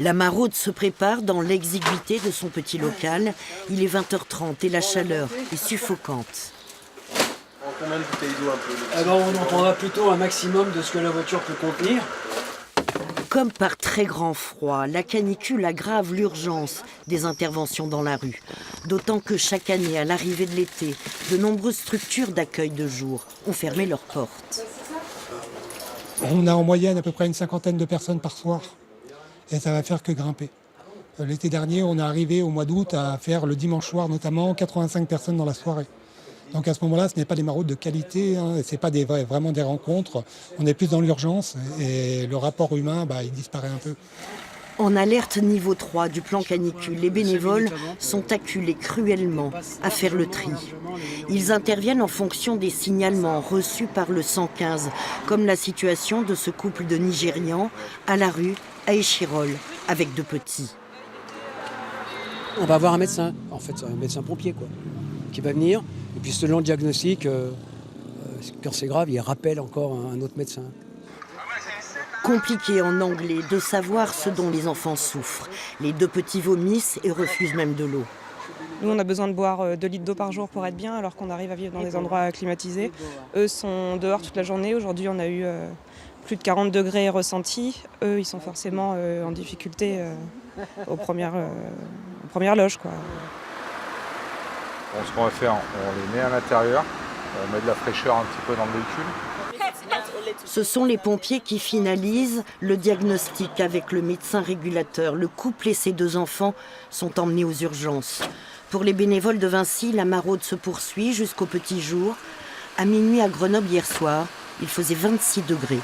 La maraude se prépare dans l'exiguïté de son petit local. Il est 20h30 et la chaleur est suffocante. Combien de bouteilles d'eau un peu? On en prendra plutôt un maximum de ce que la voiture peut contenir. Comme par très grand froid, la canicule aggrave l'urgence des interventions dans la rue. D'autant que chaque année, à l'arrivée de l'été, de nombreuses structures d'accueil de jour ont fermé leurs portes. On a en moyenne à peu près une 50aine de personnes par soir. Et ça va faire que grimper. L'été dernier, on est arrivé au mois d'août à faire le dimanche soir notamment 85 personnes dans la soirée. Donc à ce moment-là, ce n'est pas des maraudes de qualité, ce n'est pas vraiment des rencontres. On est plus dans l'urgence et le rapport humain, il disparaît un peu. En alerte niveau 3 du plan canicule, les bénévoles sont acculés cruellement à faire le tri. Ils interviennent en fonction des signalements reçus par le 115, comme la situation de ce couple de Nigérians à la rue à Échirol, avec 2 petits. On va avoir un médecin, en fait un médecin pompier qui va venir. Et puis selon le diagnostic, quand c'est grave, il rappelle encore un autre médecin. Compliqué en anglais de savoir ce dont les enfants souffrent. Les 2 petits vomissent et refusent même de l'eau. Nous, on a besoin de boire 2 litres d'eau par jour pour être bien, alors qu'on arrive à vivre dans des endroits climatisés. Eux sont dehors toute la journée. Aujourd'hui, on a eu plus de 40 degrés ressentis. Eux, ils sont forcément en difficulté aux premières loges, quoi. Ce qu'on va faire, on les met à l'intérieur, on met de la fraîcheur un petit peu dans le véhicule. Ce sont les pompiers qui finalisent le diagnostic avec le médecin régulateur. Le couple et ses 2 enfants sont emmenés aux urgences. Pour les bénévoles de Vincy, la maraude se poursuit jusqu'au petit jour. À minuit à Grenoble hier soir, il faisait 26 degrés.